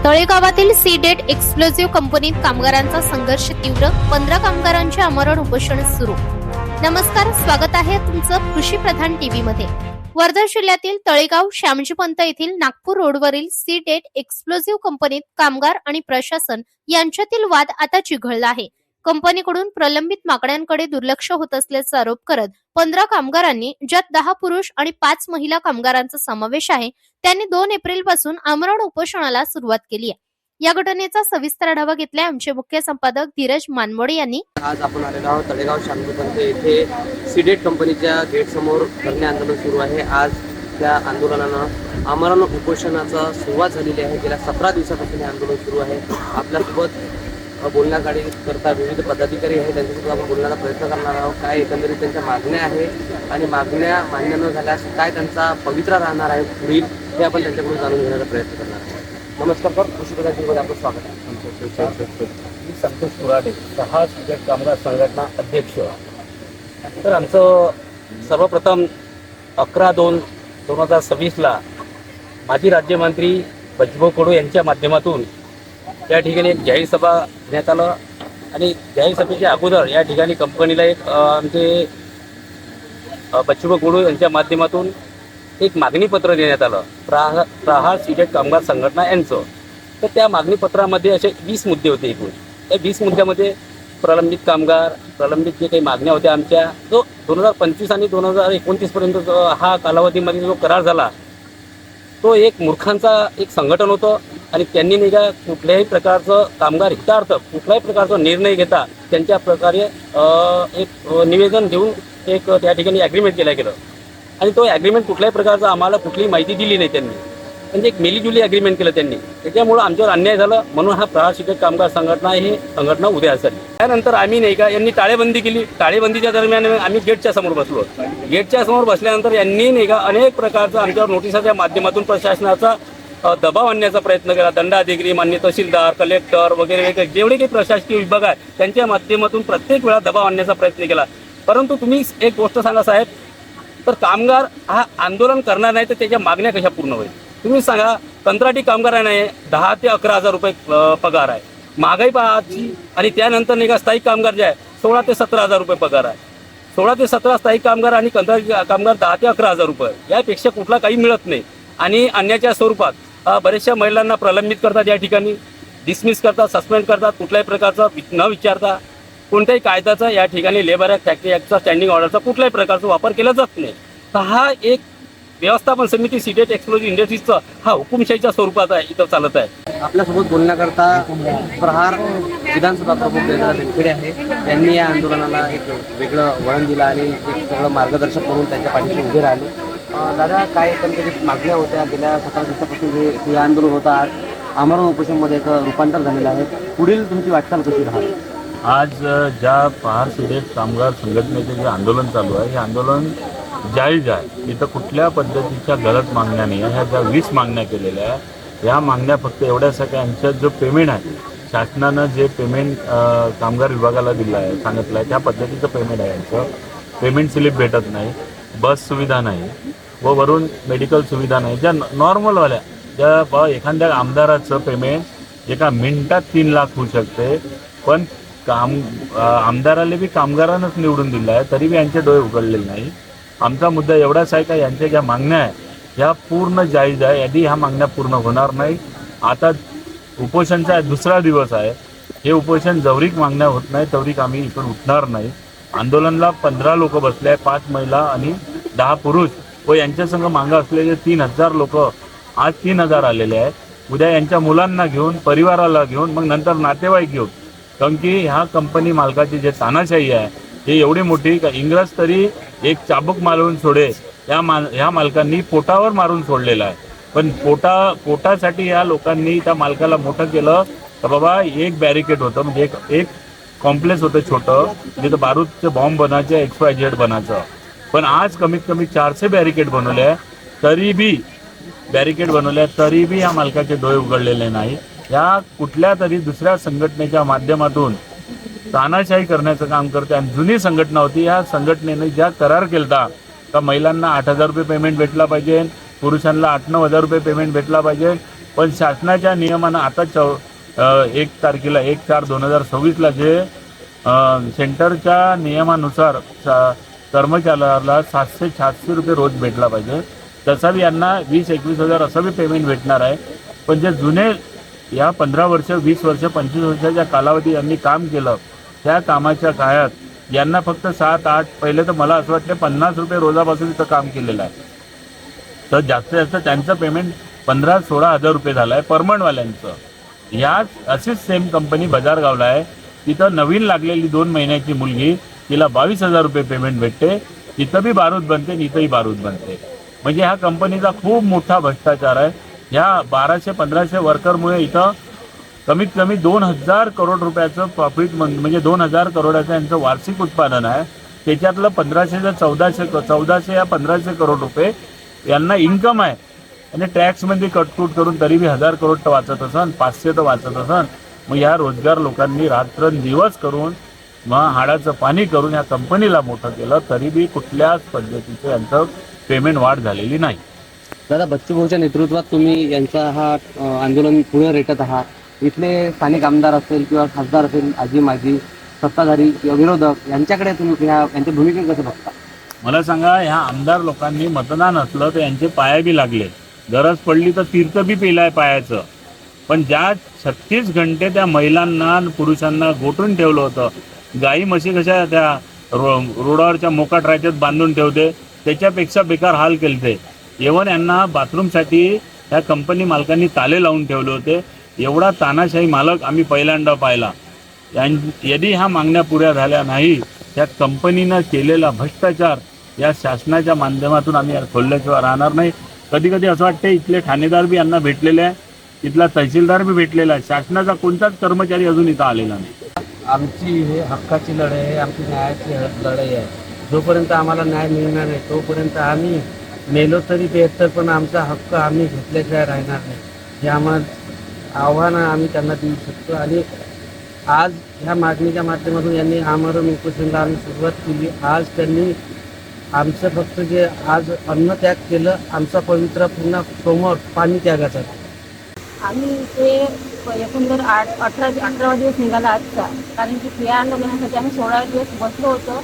तळेगावातील seeded explosive कंपनीत कामगारांचा संघर्ष तीव्र, 15 कामगारांचे आमरण उपोषण सुरू। नमस्कार, स्वागत आहे तुमचं कृषी प्रधान टीव्ही मध्ये। वर्धा जिल्ह्यातील तळेगाव श्यामजीपंत येथील नागपूर रोडवरील सीडेट एक्सप्लोजिव्ह कंपनीत कामगार आणि प्रशासन यांच्यातील वाद आता चिघळला आहे। कंपनीकडून प्रलंबित मागण्यांकडे दुर्लक्ष होत असल्याचा आरोप करत 15 कामगारांनी, ज्यात 10 पुरुष आणि 5 महिला कामगारांचा समावेश आहे, त्यांनी 2 एप्रिल पासून आमरण उपोषणाला सुरुवात केली आहे। या घटनेचा सविस्तर आढावा घेतलाय आमचे मुख्य संपादक धीरज मानमोडे यांनी। आज आपण आलेलो आहोत तळेगाव श्यामजीपंत येथे सीडेट कंपनीच्या गेट समोर धरणे आंदोलन सुरू आहे। आज त्या आंदोलनानं आमरण उपोषणाचा सुरुवात झालेली आहे। गेल्या 17 दिवसापासून हे आंदोलन सुरू आहे। आपल्यासोबत बोलण्याकरता विविध पदाधिकारी आहेत, त्यांच्यासोबत आपण बोलण्याचा प्रयत्न करणार आहोत। काय एकंदरीत त्यांच्या मागण्या आहेत आणि मागण्या मान्य न झाल्यास काय त्यांचा पवित्रा राहणार आहे पुढील, हे आपण त्यांच्याकडून जाणून घेण्याचा प्रयत्न करणार आहोत। नमस्कार सर, कृषी प्रधानमध्ये आपलं स्वागत आहे। मी संतोष पुराडे, 6 सीडेट कामगार संघटना अध्यक्ष। तर आमचं सर्वप्रथम 11/2/2026 माजी राज्यमंत्री बच्चूभाऊ कडू यांच्या माध्यमातून या ठिकाणी एक जाहीर सभा घेण्यात आलं आणि जाहीर सभेच्या अगोदर या ठिकाणी कंपनीला एक आमचे बच्चूभाऊ कडू यांच्या माध्यमातून एक मागणीपत्र देण्यात आलं प्रहार सीडेट कामगार संघटना यांचं। तर त्या मागणीपत्रामध्ये असे 20 मुद्दे होते एकूण। त्या 20 मुद्द्यामध्ये प्रलंबित जे काही मागण्या होत्या आमच्या, जो 2025 आणि 2029 पर्यंत हा कालावधीमध्ये जो करार झाला, तो एक मूर्खांचा एक संघटन होतं आणि त्यांनी नाही का कुठल्याही प्रकारचं कामगार हितार्थ कुठल्याही प्रकारचा निर्णय घेता त्यांच्या प्रकारे एक निवेदन देऊन एक त्या ठिकाणी ॲग्रीमेंट केलं गेलं आणि तो ॲग्रीमेंट कुठल्याही प्रकारचा आम्हाला कुठलीही माहिती दिली नाही त्यांनी, म्हणजे एक मिलीजुली ॲग्रीमेंट केलं त्यांनी। त्याच्यामुळं आमच्यावर अन्याय झालं, म्हणून हा प्रहार सीडेट कामगार संघटना ही संघटना उद्या झाली। त्यानंतर आम्ही नाही का यांनी टाळेबंदी केली। टाळेबंदीच्या दरम्यान आम्ही गेटच्या समोर बसलो। गेटच्या समोर बसल्यानंतर यांनी नाही का अनेक प्रकारचा आमच्यावर नोटिसाच्या माध्यमातून प्रशासनाचा दबाव आणण्याचा प्रयत्न केला। दंडाधिकारी, मान्य तहसीलदार, कलेक्टर वगैरे जेवढे काही प्रशासकीय विभाग आहे त्यांच्या माध्यमातून प्रत्येक वेळा दबाव आणण्याचा प्रयत्न केला। परंतु तुम्ही एक गोष्ट सांगा साहेब, तर कामगार हा आंदोलन करणार नाही तर त्याच्या मागण्या कशा पूर्ण होईल? तुम्ही सांगा, कंत्राटी कामगारांना 10 ते 11 हजार रुपये पगार आहे, महागाई पाहाची, आणि त्यानंतर नाही का स्थायिक कामगार जे आहे 16 ते 17 हजार रुपये पगार आहे। 16 ते 17 स्थायिक कामगार आणि कंत्राटी कामगार 10 ते 11 हजार रुपये, यापेक्षा कुठला काही मिळत नाही। आणि अन्याच्या स्वरूपात बऱ्याचशा महिलांना प्रलंबित करतात, या ठिकाणी डिसमिस करतात, सस्पेंड करतात, कुठल्याही प्रकारचा न विचारता कोणत्याही कायद्याचा या ठिकाणी लेबर ॲक्ट, फॅक्टरी ॲक्टचा, स्टँडिंग ऑर्डरचा कुठल्याही प्रकारचा वापर केला जात नाही। तर हा एक व्यवस्थापन समिती सीडेट एक्सप्लोजिव्ह इंडस्ट्रीजचा हा हुकुमशाहीच्या स्वरूपात आहे, इथं चालत आहे। आपल्यासोबत बोलण्याकरता प्रहार विधानसभा प्रमुख देवखेडे आहे, त्यांनी या आंदोलनाला एक वेगळं वळण दिलं आणि एक सगळं मार्गदर्शक म्हणून त्यांच्या पाठीशी उभे राहिले। दादा, काय एकंदरीत मागण्या होत्या गेल्या 17 दिवसापासून हे आंदोलन होतं, आज आमरण उपोषणामध्ये एक रूपांतर झालेलं आहे, पुढील तुमची वाटचाल कशी राहणार? आज ज्या प्रहार सीडेट कामगार संघटनेचे जे आंदोलन चालू आहे, हे आंदोलन जायज आहे। इथं कुठल्या पद्धतीच्या गलत मागण्या नाही आहे। ह्या ज्या 20 मागण्या केलेल्या आहे, या मागण्या फक्त एवढ्यासाठी यांच्यात जो पेमेंट आहे, शासनानं जे पेमेंट कामगार विभागाला दिलं आहे, सांगितलं आहे, त्या पद्धतीचं पेमेंट आहे। यांचं पेमेंट स्लिप भेटत नाही, बस सुविधा नाही व वरून मेडिकल सुविधा नाही, ज्या नॉर्मलवाल्या, ज्या एखाद्या आमदाराचं पेमेंट एका मिनिटात 3 लाख होऊ शकते, पण आमदाराला बी कामगारांनाच निवडून दिलं आहे, तरी बी यांचे डोळे उघडलेले नाही। आमचा मुद्दा एवढाच आहे का यांच्या ज्या मागण्या आहे ह्या पूर्ण जायज आहे, यदि ह्या मागण्या पूर्ण होणार नाही। आता उपोषणचा 2रा दिवस आहे, हे उपोषण जवळीक मागण्या होत नाही तवरीक आम्ही इकडून उठणार नाही। आंदोलनाला 15 लोक बसले आहे, 5 महिला आणि 10 पुरुष व यांच्या संग मागं असलेले 3000 लोक आज 3000 आलेले आहेत। उद्या यांच्या मुलांना घेऊन, परिवाराला घेऊन, मग नंतर नातेवाईक घेऊन, कारण की ह्या कंपनी मालकाची जे तानाशाही आहे हे एवढी मोठी का इंग्रज तरी एक चाबूक मारून सोडे, ह्या मालकांनी पोटावर मारून सोडलेला आहे। पण पोटासाठी या लोकांनी त्या मालकाला मोठं केलं तर बाबा एक बॅरिकेड होतं, म्हणजे एक कॉम्प्लेक्स होतं छोटं, जिथं बारूदचे बॉम्ब बनायचे, XYZ बनायचं, पण आज कमीत कमी 400 बॅरिकेड बनवले, तरी बी या मालकाचे डोळे उघडलेले नाही। या कुठल्या तरी दुसऱ्या संघटनेच्या माध्यमातून तानाशाही करण्याचं काम करते। आणि जुनी संघटना होती, या संघटनेने ज्या करार केला का महिलांना 8,000 रुपये पेमेंट भेटला पाहिजे, पुरुषांना 8-9 हजार रुपये पेमेंट भेटला पाहिजे, पण शासनाच्या नियमानं आता 1 तारखेला 1/4/2026ला जे सेंटरच्या नियमानुसार कर्मचाऱ्याला 786 रुपये रोज भेटला पाहिजे, तसा बी यांना 20-21 हजार असं बी पेमेंट भेटणार आहे. पण जे जुने या 15 वर्ष 20 वर्ष 25 वर्षाच्या कालावधी यांनी काम केलं, त्या कामाच्या काळात यांना फक्त 7-8 पहिले तर मला असं वाटतं 50 रुपये रोजापासून इथं काम केलेलं आहे. तर जास्तीत जास्त त्यांचं पेमेंट 15-16 हजार रुपये झालं आहे परमनंटवाल्यांचं. याच अशीच सेम कंपनी बजारगावला आहे. तिथं नवीन लागलेली 2 महिन्याची मुलगी, तिला 22,000 रुपये पेमेंट भेटते. तिथं बी बारूद बनते आणि इथंही बारूद बनते. म्हणजे ह्या कंपनीचा खूप मोठा भ्रष्टाचार आहे. ह्या 1200-1500 वर्करमुळे इथं कमीत कमी 2,000 करोड रुपयाचं प्रॉफिट, म्हणजे 2,000 करोडाचं यांचं वार्षिक उत्पादन आहे. त्याच्यातलं 1400 या 1500 करोड रुपये यांना इन्कम आहे. आणि टॅक्समध्ये कटकूट करून तरी बी 1,000 करोड तर वाचत असन, 500 तर वाचत असन. मग ह्या रोजगार लोकांनी रात्रंदिवस करून मग हाडाचं पाणी करून ह्या कंपनीला मोठं केलं, तरी बी कुठल्याच पद्धतीचं यांचं पेमेंट वाढ झालेली नाही. दादा, बच्चूभाऊच्या नेतृत्वात तुम्ही यांचा हा आंदोलन पुढे रेटत आहात. इथले स्थानिक आमदार असेल किंवा खासदार असेल, आजी माजी सत्ताधारी किंवा विरोधक, यांच्याकडे तुम्ही यांच्या भूमिकेत कसं बघता? मला सांगा, ह्या आमदार लोकांनी मतदान असलं तर यांचे पाया बी लागले, गरज पडली तर तीर्थ बी पेलाय पायाचं. पण ज्या 36 घंटे त्या महिलांना पुरुषांना गोठून ठेवलं होतं, गाई म्हशी कशा त्या रोडावरच्या मोकाट राज्यात बांधून ठेवते, त्याच्यापेक्षा बेकार हाल केलते. एव्हन यांना बाथरूमसाठी ह्या कंपनी मालकांनी ताले लावून ठेवले होते. एवढा तानाशाही मालक आम्ही पहिल्यांदा पाहिला. यदि ह्या मागण्या पुऱ्या झाल्या नाही, त्या कंपनीनं केलेला भ्रष्टाचार या शासनाच्या माध्यमातून आम्ही खोलल्याशिवाय राहणार नाही. कधी कधी असं वाटतं इथले ठाणेदार बी यांना भेटलेले आहे, इथला तहसीलदार बी भेटलेला आहे, शासनाचा कोणताच कर्मचारी अजून इथं आलेला नाही. आमची हे हक्काची लढाई आहे, आमची न्यायाची लढाई आहे. जोपर्यंत आम्हाला न्याय मिळणार नाही तोपर्यंत आम्ही मेलो तरी बेहतर, पण आमचा हक्क आम्ही घेतल्याशिवाय राहणार नाही. हे आम्हाला आव्हानं आम्ही त्यांना देऊ शकतो. आणि आज ह्या मागणीच्या माध्यमातून यांनी आमरण उपोषणाला आम्ही सुरुवात केली. आज त्यांनी आमचं फक्त जे आज अन्नत्याग केलं, आमचा पवित्र पुन्हा सोमवार पाणी त्यागाचा. आम्ही इथे एकंदर 18 दिवस निघाला आजचा, कारण की क्रिया आंदोलनासाठी आम्ही 16 दिवस बसलो होतो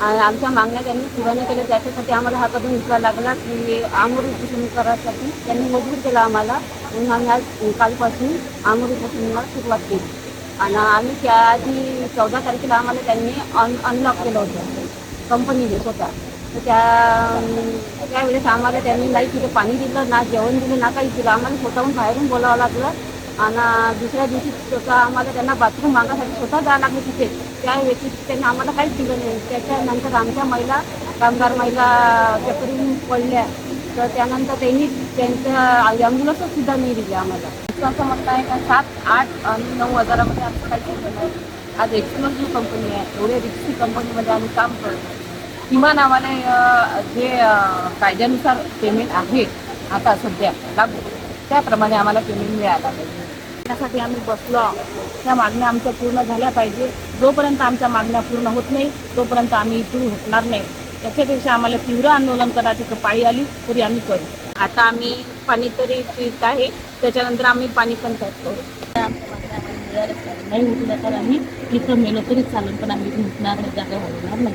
आणि आमच्या मागण्या त्यांनी पुऱ्या नाही केल्या. त्याच्यासाठी आम्हाला हा कदम उचलावा लागला की आमरण उपोषण करायसाठी त्यांनी मजबूर केला आम्हाला. म्हणून आम्ही आज कालपासून आमरण उपोषणाला सुरुवात केली. आणि आम्ही त्याआधी 14 तारखेला आम्हाला त्यांनी अनलॉक केलं होतं कंपनीने स्वतः. तर त्यावेळेस आम्हाला त्यांनी नाही तिथे पाणी दिलं, ना जेवण दिलं, ना काही दिलं. आम्हाला स्वतःहून बाहेरून बोलावं लागलं. आणि दुसऱ्या दिवशी स्वतः आम्हाला त्यांना बाथरूम मागासाठी स्वतः जावं लागलं तिथे. त्या व्यतिरिक्त त्यांनी आम्हाला काहीच दिलं नाही. त्याच्यानंतर आमच्या महिला कामगार महिला चक्रीने पडल्या, तर त्यानंतर त्यांनी त्यांचं ॲम्ब्युलन्सच सुद्धा नाही दिली आम्हाला. असं म्हणणं आहे का 7, 8 आणि 9 हजारामध्ये आमचं काही केलं नाही. आज एक्सक्लुझिव्ह कंपनी आहे, एवढे रिक्सी कंपनीमध्ये आम्ही काम करतो. किमान आम्हाला जे कायद्यानुसार पेमेंट आहे आता सध्या लागू, त्याप्रमाणे आम्हाला पेमेंट मिळायला पाहिजे. त्यासाठी आम्ही बसलो. त्या मागण्या आमच्या पूर्ण झाल्या पाहिजे. जोपर्यंत आमच्या मागण्या पूर्ण होत नाही तोपर्यंत आम्ही इथून हटणार नाही. त्याच्यापेक्षा आम्हाला तीव्र आंदोलन करायची तर पाळी आली तरी आम्ही करू. आता आम्ही पाणी तरी पित आहे, त्याच्यानंतर आम्ही पाणी पण करतो. नाही उठलं तर आम्ही इथं मेलो तरी चालेल, पण आम्ही इथून उठणार नाही, जागा होणार नाही.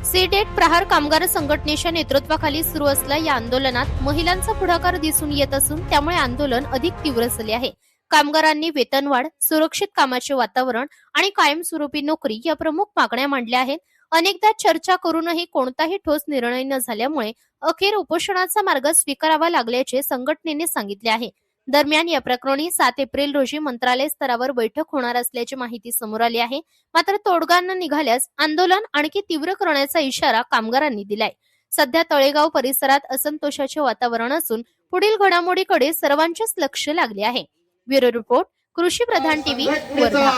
सीडेट प्रहार कामगार संघटनेच्या नेतृत्वाखाली सुरू असलेल्या या आंदोलनात महिलांचा पुढाकार दिसून येत असून त्यामुळे आंदोलन अधिक तीव्र झाले आहे. कामगारांनी वेतनवाढ, सुरक्षित कामाचे वातावरण आणि कायमस्वरूपी नोकरी या प्रमुख मागण्या मांडल्या आहेत. अनेकदा चर्चा करूनही कोणताही ठोस निर्णय न झाल्यामुळे अखेर उपोषणाचा मार्ग स्वीकारावा लागल्याचे संघटनेने सांगितले आहे. दरम्यान या प्रकरणी 7 एप्रिल रोजी मंत्रालय स्तरावर बैठक होणार असल्याची माहिती समोर आली आहे. मात्र तोडगा न निघाल्यास आंदोलन आणखी तीव्र करण्याचा इशारा कामगारांनी दिलाय. सध्या तळेगाव परिसरात असंतोषाचे वातावरण असून पुढील घडामोडीकडे सर्वांचेच लक्ष लागले आहे. ब्युरो रिपोर्ट, कृषी प्रधान टीव्ही, वर्धा.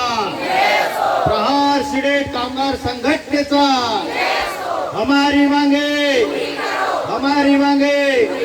प्रहार सीडेट कामगार संघटनेचा हमारी मांगे